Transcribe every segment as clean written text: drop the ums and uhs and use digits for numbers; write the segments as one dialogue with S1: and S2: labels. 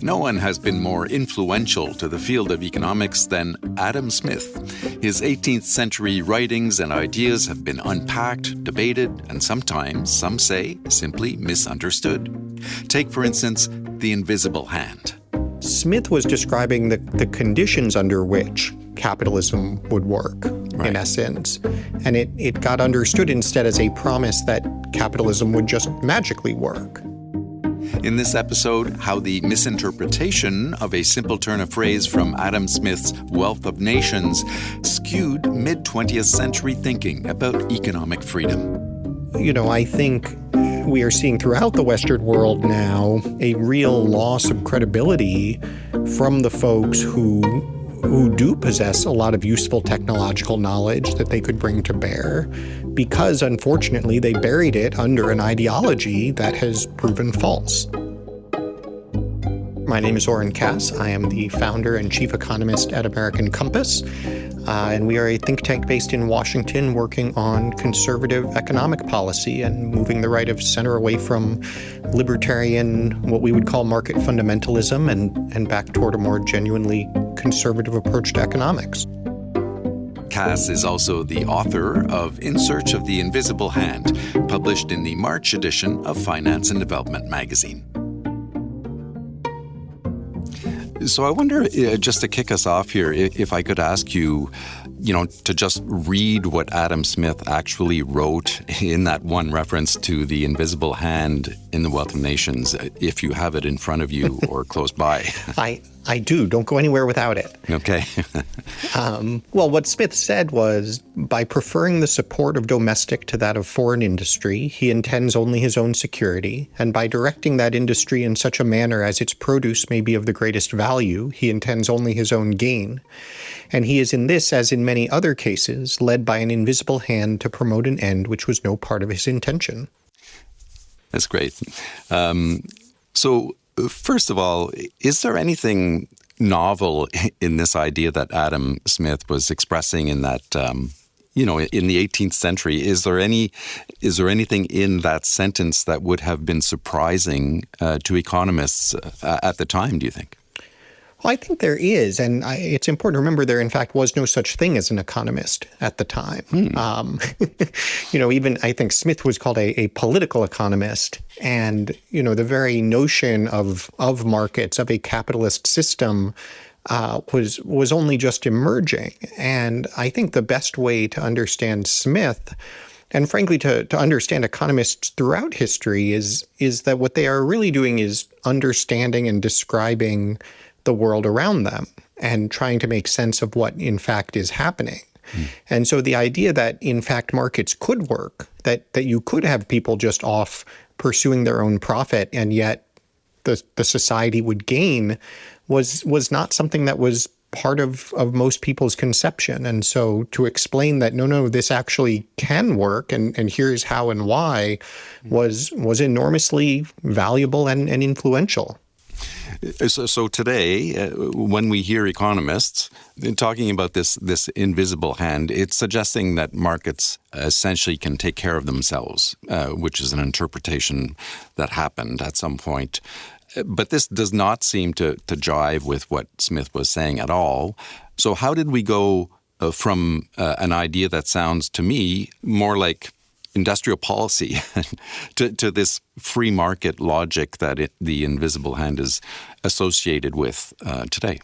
S1: No one has been more influential to the field of economics than Adam Smith. His 18th century writings and ideas have been unpacked, debated, and sometimes, some say, simply misunderstood. Take, for instance, the invisible hand.
S2: Smith was describing the conditions under which capitalism would work, in essence. And it got understood instead as a promise that capitalism would just magically work.
S1: In this episode, how the misinterpretation of a simple turn of phrase from Adam Smith's Wealth of Nations skewed mid-20th century thinking about economic freedom.
S2: I think we are seeing throughout the Western world now a real loss of credibility from the folks who do possess a lot of useful technological knowledge that they could bring to bear, because unfortunately they buried it under an ideology that has proven false. My name is Oren Cass. I am the founder and chief economist at American Compass, and we are a think tank based in Washington working on conservative economic policy and moving the right of center away from libertarian, what we would call market fundamentalism, and back toward a more genuinely conservative approach to economics.
S1: Cass is also the author of In Search of the Invisible Hand, published in the March edition of Finance and Development magazine. So I wonder, just to kick us off here, if I could ask you, to just read what Adam Smith actually wrote in that one reference to the invisible hand in the Wealth of Nations, if you have it in front of you or close by.
S2: I do. Don't go anywhere without it.
S1: Okay.
S2: Well, what Smith said was, by preferring the support of domestic to that of foreign industry, he intends only his own security, and by directing that industry in such a manner as its produce may be of the greatest value, he intends only his own gain. And he is in this, as in many other cases, led by an invisible hand to promote an end which was no part of his intention.
S1: That's great. So, first of all, is there anything novel in this idea that Adam Smith was expressing in that, in the 18th century? Is there anything in that sentence that would have been surprising to economists at the time, do you think?
S2: Well, I think there is, and it's important to remember there, in fact, was no such thing as an economist at the time. Even I think Smith was called a political economist, and the very notion of markets, of a capitalist system, was only just emerging. And I think the best way to understand Smith, and frankly to understand economists throughout history, is that what they are really doing is understanding and describing the world around them and trying to make sense of what in fact is happening. And so the idea that in fact markets could work, that you could have people just off pursuing their own profit and yet the society would gain was not something that was part of most people's conception. And so to explain that, no, this actually can work and here's how and why was enormously valuable and influential.
S1: So today, when we hear economists talking about this invisible hand, it's suggesting that markets essentially can take care of themselves, which is an interpretation that happened at some point. But this does not seem to jive with what Smith was saying at all. So how did we go from an idea that sounds to me more like industrial policy to this free market logic that the invisible hand is associated with today?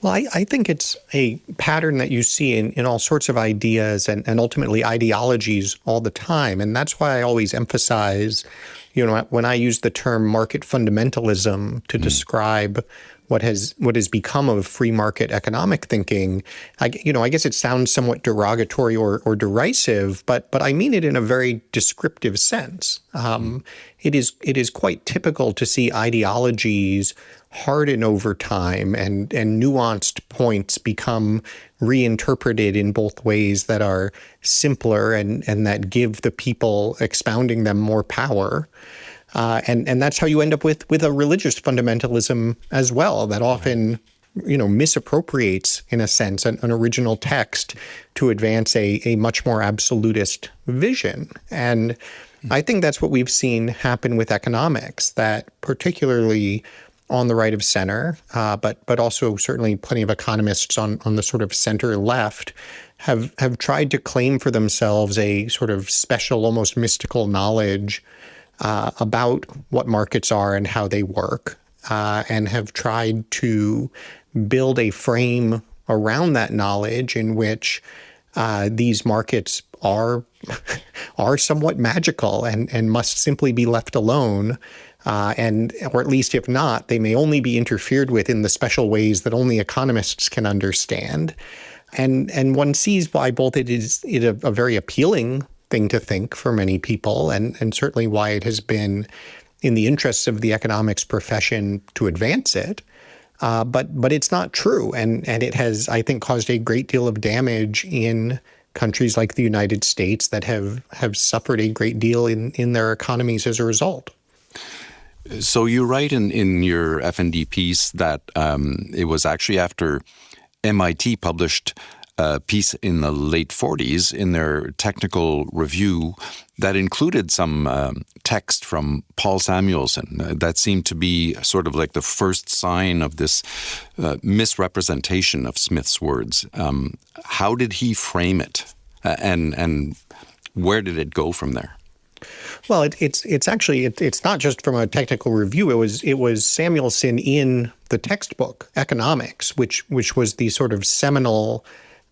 S2: Well, I think it's a pattern that you see in all sorts of ideas and ultimately ideologies all the time. And that's why I always emphasize, when I use the term market fundamentalism to describe what has become of free market economic thinking, I guess it sounds somewhat derogatory or derisive, but I mean it in a very descriptive sense. It is quite typical to see ideologies harden over time and nuanced points become reinterpreted in both ways that are simpler and that give the people expounding them more power. And that's how you end up with a religious fundamentalism as well, that often, misappropriates, in a sense, an original text to advance a much more absolutist vision. And I think that's what we've seen happen with economics, that particularly on the right of center, but also certainly plenty of economists on the sort of center left have tried to claim for themselves a sort of special, almost mystical knowledge about what markets are and how they work, and have tried to build a frame around that knowledge in which these markets are somewhat magical and must simply be left alone. Or at least if not, they may only be interfered with in the special ways that only economists can understand. And one sees why both it is a very appealing thing to think for many people, and certainly why it has been in the interests of the economics profession to advance it. But it's not true. And it has, I think, caused a great deal of damage in countries like the United States that have suffered a great deal in their economies as a result.
S1: So you write in your F&D piece that it was actually after MIT published a piece in the late 40s in their technical review that included some text from Paul Samuelson that seemed to be sort of like the first sign of this misrepresentation of Smith's words. How did he frame it, and where did it go from there?
S2: Well, it's actually not just from a technical review. It was Samuelson in the textbook Economics, which was the sort of seminal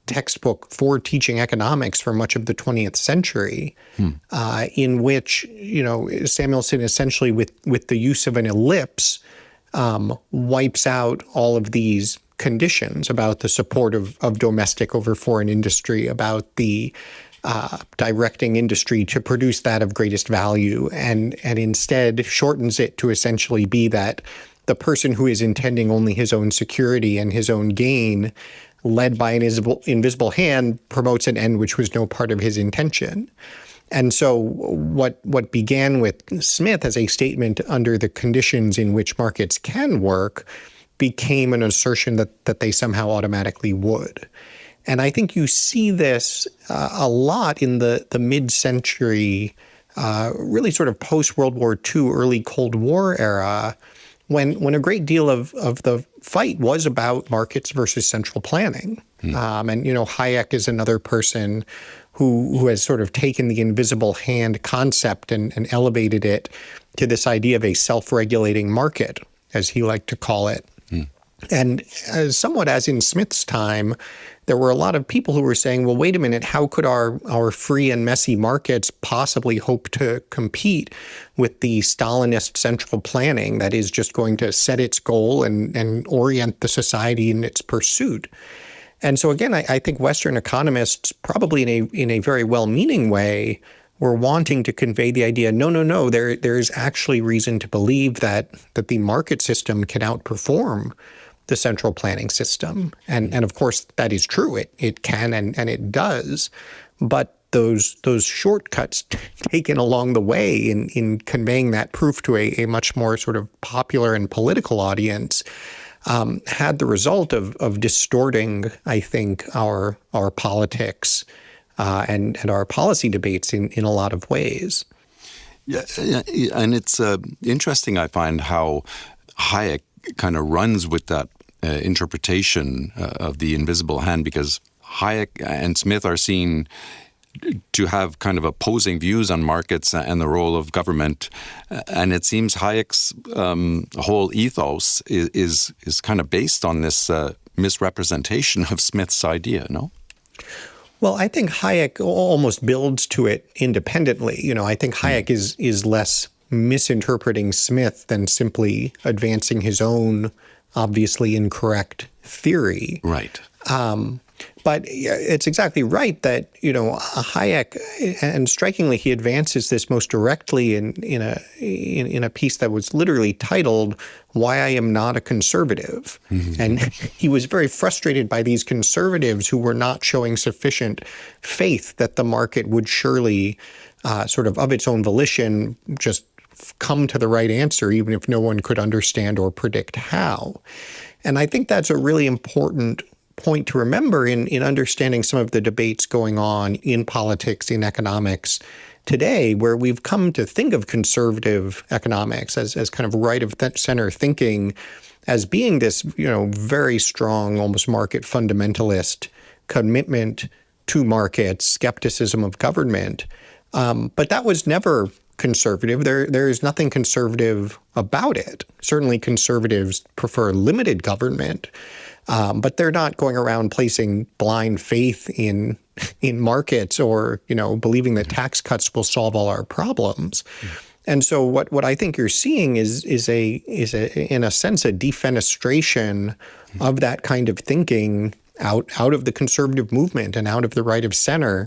S2: textbook for teaching economics for much of the 20th century, in which Samuelson essentially with the use of an ellipse wipes out all of these conditions about the support of domestic over foreign industry, about the directing industry to produce that of greatest value, and instead shortens it to essentially be that the person who is intending only his own security and his own gain, led by an invisible hand, promotes an end which was no part of his intention. And so what began with Smith as a statement under the conditions in which markets can work became an assertion that they somehow automatically would. And I think you see this a lot in the mid-century, really sort of post-World War II, early Cold War era, when a great deal of the fight was about markets versus central planning. And Hayek is another person who has sort of taken the invisible hand concept and elevated it to this idea of a self-regulating market, as he liked to call it. And somewhat as in Smith's time, there were a lot of people who were saying, well, wait a minute, how could our free and messy markets possibly hope to compete with the Stalinist central planning that is just going to set its goal and orient the society in its pursuit? And so again, I think Western economists, probably in a very well-meaning way, were wanting to convey the idea, no, there is actually reason to believe that the market system can outperform the central planning system. And of course, that is true. It can and it does. But those shortcuts taken along the way in conveying that proof to a much more sort of popular and political audience had the result of distorting, I think, our politics and our policy debates in a lot of ways.
S1: Yeah, and it's interesting, I find, how Hayek kind of runs with that interpretation of the invisible hand, because Hayek and Smith are seen to have kind of opposing views on markets and the role of government. And it seems Hayek's whole ethos is kind of based on this misrepresentation of Smith's idea, no?
S2: Well, I think Hayek almost builds to it independently. I think Hayek is less misinterpreting Smith than simply advancing his own obviously incorrect theory.
S1: Right.
S2: But it's exactly right that, Hayek, and strikingly, he advances this most directly in a piece that was literally titled "Why I Am Not a Conservative." Mm-hmm. And he was very frustrated by these conservatives who were not showing sufficient faith that the market would surely sort of its own volition just come to the right answer, even if no one could understand or predict how. And I think that's a really important point to remember in understanding some of the debates going on in politics, in economics today, where we've come to think of conservative economics as kind of right of center thinking as being this, very strong, almost market fundamentalist commitment to markets, skepticism of government. But that was never conservative. There is nothing conservative about it. Certainly conservatives prefer limited government, but they're not going around placing blind faith in markets or, believing that tax cuts will solve all our problems. And so what I think you're seeing is in a sense a defenestration of that kind of thinking out of the conservative movement and out of the right of center,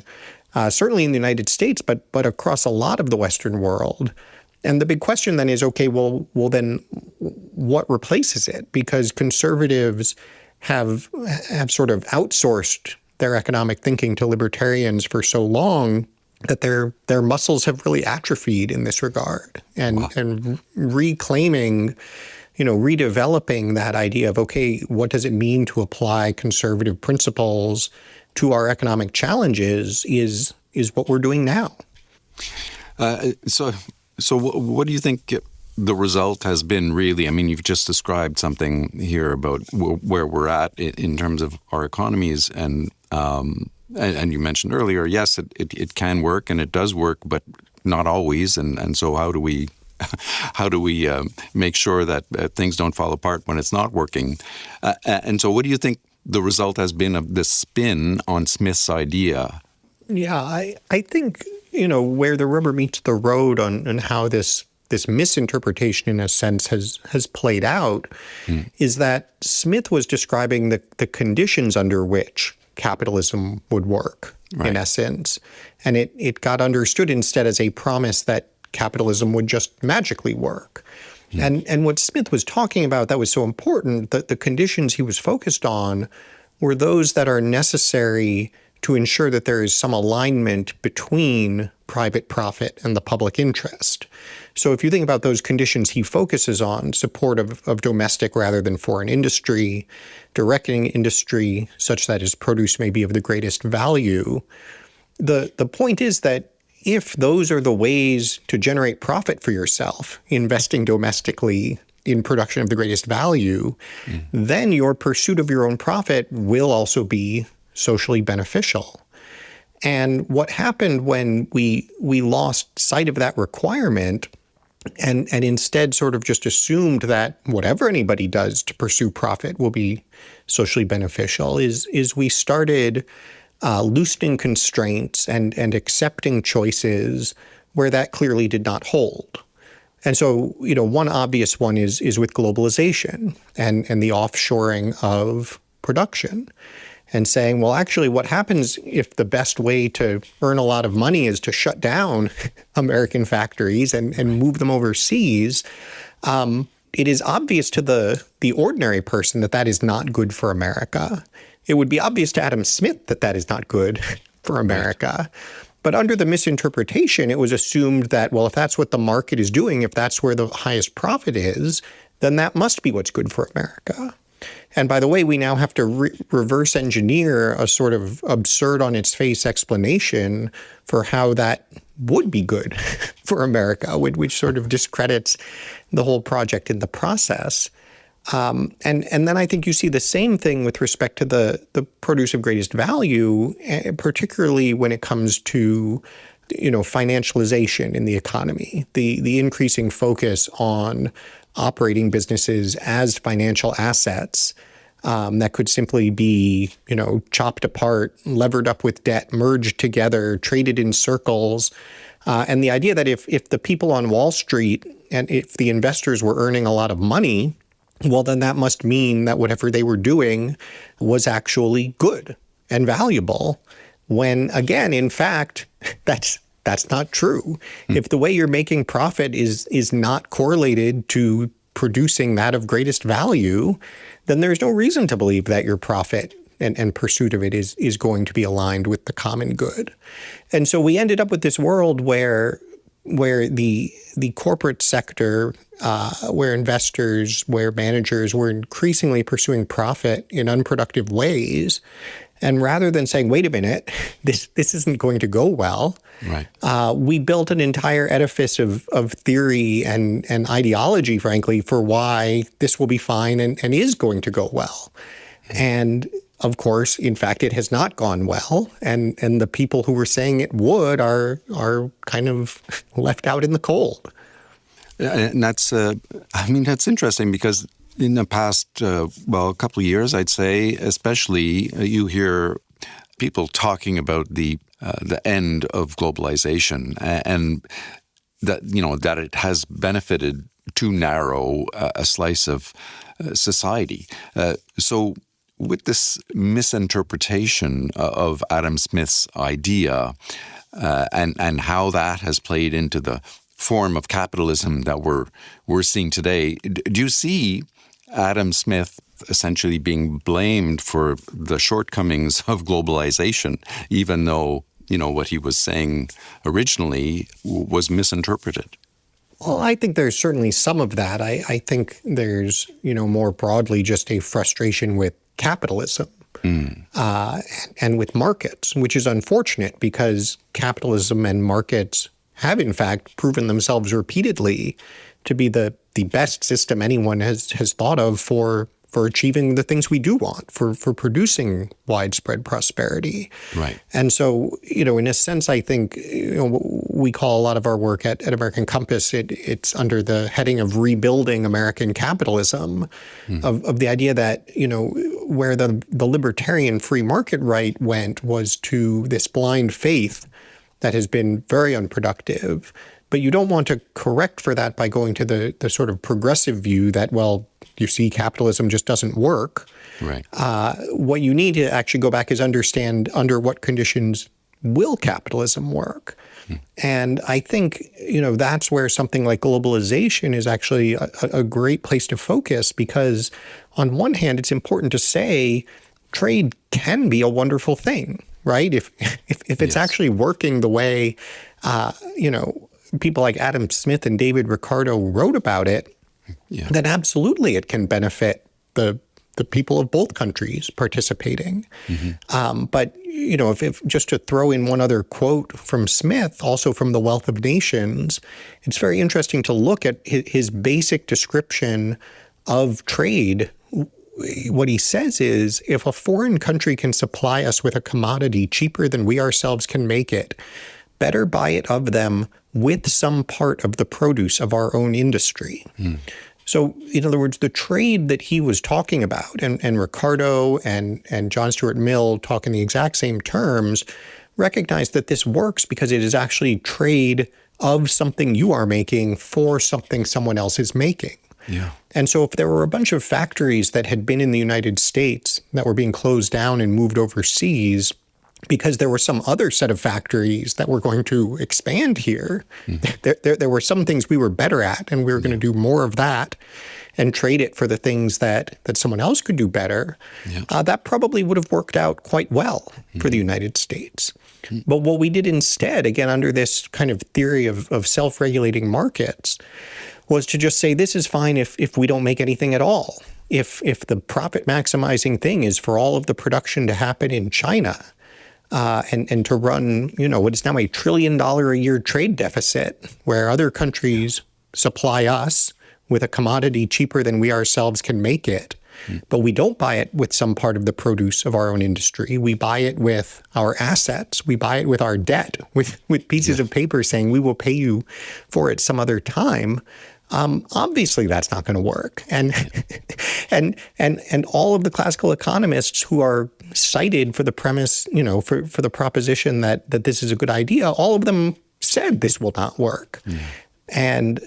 S2: certainly in the United States, but across a lot of the Western world. And the big question then is, okay, well then what replaces it? Because conservatives have sort of outsourced their economic thinking to libertarians for so long that their muscles have really atrophied in this regard. And reclaiming, redeveloping that idea of, okay, what does it mean to apply conservative principles to our economic challenges is what we're doing now.
S1: So what do you think the result has been really? I mean, you've just described something here about where we're at in terms of our economies, and you mentioned earlier, yes, it can work and it does work, but not always. And so how do we make sure that things don't fall apart when it's not working? And so what do you think the result has been of this spin on Smith's idea?
S2: Yeah, I think, where the rubber meets the road on how this misinterpretation, in a sense, has played out is that Smith was describing the conditions under which capitalism would work, right, in essence. And it got understood instead as a promise that capitalism would just magically work. And what Smith was talking about that was so important, that the conditions he was focused on were those that are necessary to ensure that there is some alignment between private profit and the public interest. So if you think about those conditions he focuses on, support of domestic rather than foreign industry, directing industry such that its produce may be of the greatest value, the point is that if those are the ways to generate profit for yourself, investing domestically in production of the greatest value, then your pursuit of your own profit will also be socially beneficial. And what happened when we lost sight of that requirement and instead sort of just assumed that whatever anybody does to pursue profit will be socially beneficial is we started loosening constraints and accepting choices where that clearly did not hold. And so, one obvious one is with globalization and the offshoring of production, and saying, well, actually, what happens if the best way to earn a lot of money is to shut down American factories and move them overseas? It is obvious to the ordinary person that is not good for America. It would be obvious to Adam Smith that is not good for America. But under the misinterpretation, it was assumed that, well, if that's what the market is doing, if that's where the highest profit is, then that must be what's good for America. And by the way, we now have to reverse engineer a sort of absurd on its face explanation for how that would be good for America, which sort of discredits the whole project in the process. And then I think you see the same thing with respect to the produce of greatest value, particularly when it comes to financialization in the economy, the increasing focus on operating businesses as financial assets that could simply be, chopped apart, levered up with debt, merged together, traded in circles. And the idea that if the people on Wall Street and if the investors were earning a lot of money, well, then that must mean that whatever they were doing was actually good and valuable, when, again, in fact, that's not true. If the way you're making profit is not correlated to producing that of greatest value, then there's no reason to believe that your profit and pursuit of it is going to be aligned with the common good. And so we ended up with this world where the corporate sector, where investors, where managers were increasingly pursuing profit in unproductive ways, And rather than saying, wait a minute, this isn't going to go well,
S1: Right.
S2: We built an entire edifice of theory and ideology, frankly, for why this will be fine and is going to go well. And of course, in fact, it has not gone well. And the people who were saying it would are kind of left out in the cold.
S1: And that's, that's interesting because in the past, a couple of years, I'd say, especially, you hear people talking about the end of globalization and that, that it has benefited too narrow a slice of society. So with this misinterpretation of Adam Smith's idea and how that has played into the form of capitalism that we're seeing today, do you see Adam Smith essentially being blamed for the shortcomings of globalization, even though, what he was saying originally was misinterpreted?
S2: Well, I think there's certainly some of that. I think there's, more broadly just a frustration with capitalism and with markets, which is unfortunate because capitalism and markets have, in fact, proven themselves repeatedly to be the best system anyone has thought of for achieving the things we do want, for producing widespread prosperity.
S1: Right.
S2: And so, in a sense, I think, we call a lot of our work at American Compass, it's under the heading of rebuilding American capitalism, of the idea that, where the libertarian free market right went was to this blind faith that has been very unproductive. But you don't want to correct for that by going to the sort of progressive view that, well, you see, capitalism just doesn't work.
S1: Right.
S2: What you need to actually go back is understand under what conditions will capitalism work. And I think, that's where something like globalization is actually a great place to focus, because on one hand, it's important to say trade can be a wonderful thing, right? If it's actually working the way, people like Adam Smith and David Ricardo wrote about it, then absolutely it can benefit the people of both countries participating. But, if just to throw in one other quote from Smith, also from The Wealth of Nations, it's very interesting to look at his basic description of trade. What he says is, if a foreign country can supply us with a commodity cheaper than we ourselves can make it, better buy it of them with some part of the produce of our own industry. So, in other words, the trade that he was talking about, and Ricardo and John Stuart Mill talk in the exact same terms, recognize that this works because it is actually trade of something you are making for something someone else is making.
S1: Yeah.
S2: And so if there were a bunch of factories that had been in the United States that were being closed down and moved overseas because there were some other set of factories that were going to expand here, there were some things we were better at, and we were going to do more of that and trade it for the things that someone else could do better, that probably would have worked out quite well for the United States. But what we did instead, again, under this kind of theory of self-regulating markets, was to just say, this is fine if we don't make anything at all. If the profit maximizing thing is for all of the production to happen in China, and to run, what is now $1 trillion a year trade deficit, where other countries supply us with a commodity cheaper than we ourselves can make it, but we don't buy it with some part of the produce of our own industry. We buy it with our assets. We buy it with our debt, with pieces of paper saying we will pay you for it some other time. Obviously, that's not going to work. And all of the classical economists who are cited for the premise, for the proposition that this is a good idea, all of them said this will not work. And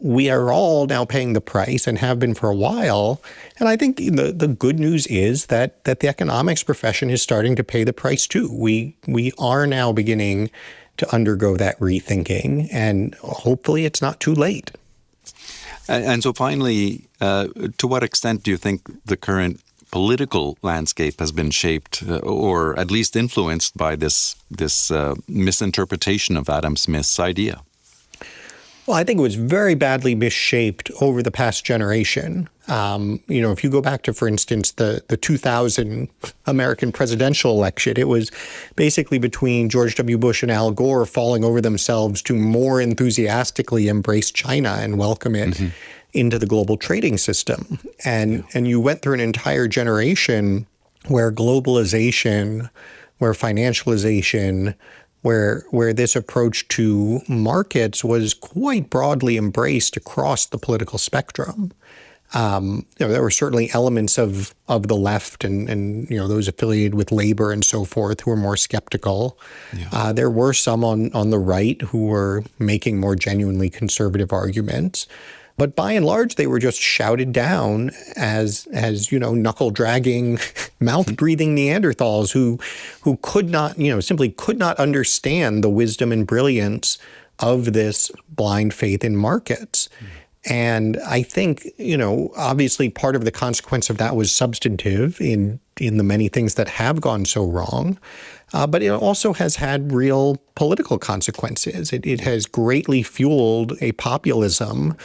S2: we are all now paying the price and have been for a while. And I think the good news is that the economics profession is starting to pay the price too. We are now beginning to undergo that rethinking, and hopefully it's not too late.
S1: And so finally, to what extent do you think the current political landscape has been shaped or at least influenced by this misinterpretation of Adam Smith's idea?
S2: Well, I think it was very badly misshaped over the past generation. If you go back to, for instance, the 2000 American presidential election, it was basically between George W. Bush and Al Gore falling over themselves to more enthusiastically embrace China and welcome it into the global trading system. And you went through an entire generation where globalization, where financialization, where this approach to markets was quite broadly embraced across the political spectrum. There were certainly elements of the left and those affiliated with labor and so forth who were more skeptical. Yeah. There were some on the right who were making more genuinely conservative arguments. But by and large, they were just shouted down as knuckle-dragging, mouth-breathing Neanderthals who could not, simply could not understand the wisdom and brilliance of this blind faith in markets. And I think, obviously part of the consequence of that was substantive in the many things that have gone so wrong. But it also has had real political consequences. It has greatly fueled a populism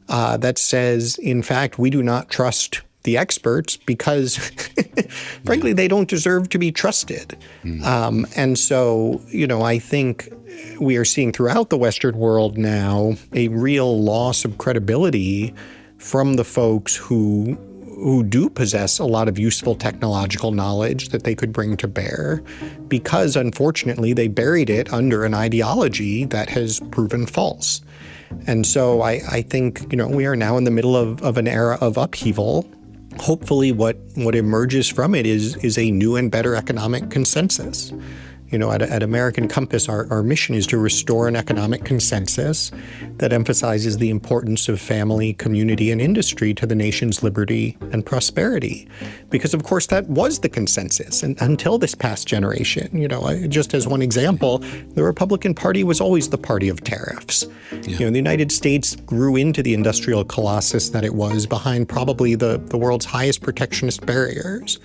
S2: that says, in fact, we do not trust the experts because, frankly, they don't deserve to be trusted. And so, I think we are seeing throughout the Western world now a real loss of credibility from the folks who do possess a lot of useful technological knowledge that they could bring to bear because, unfortunately, they buried it under an ideology that has proven false. And so I think, we are now in the middle of an era of upheaval. Hopefully what emerges from it is a new and better economic consensus. At American Compass, our mission is to restore an economic consensus that emphasizes the importance of family, community, and industry to the nation's liberty and prosperity. Because, of course, that was the consensus until this past generation. Just as one example, the Republican Party was always the party of tariffs. Yeah. The United States grew into the industrial colossus that it was behind probably the world's highest protectionist barriers.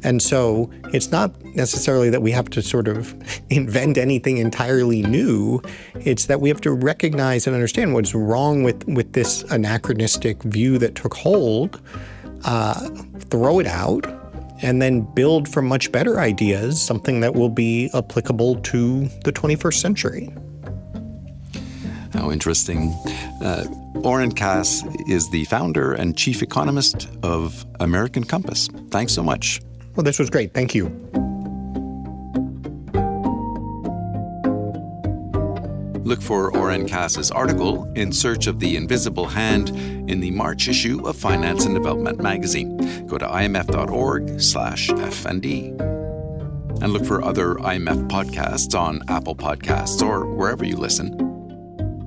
S2: And so it's not necessarily that we have to sort of invent anything entirely new. It's that we have to recognize and understand what's wrong with this anachronistic view that took hold, throw it out, and then build from much better ideas, something that will be applicable to the 21st century.
S1: How interesting. Oren Cass is the founder and chief economist of American Compass. Thanks so much.
S2: Well, this was great. Thank you.
S1: Look for Oren Cass's article, In Search of the Invisible Hand, in the March issue of Finance and Development magazine. Go to imf.org/FND. And look for other IMF podcasts on Apple Podcasts or wherever you listen.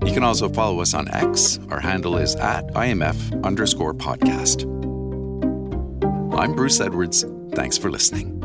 S1: You can also follow us on X. Our handle is @IMF_podcast. I'm Bruce Edwards. Thanks for listening.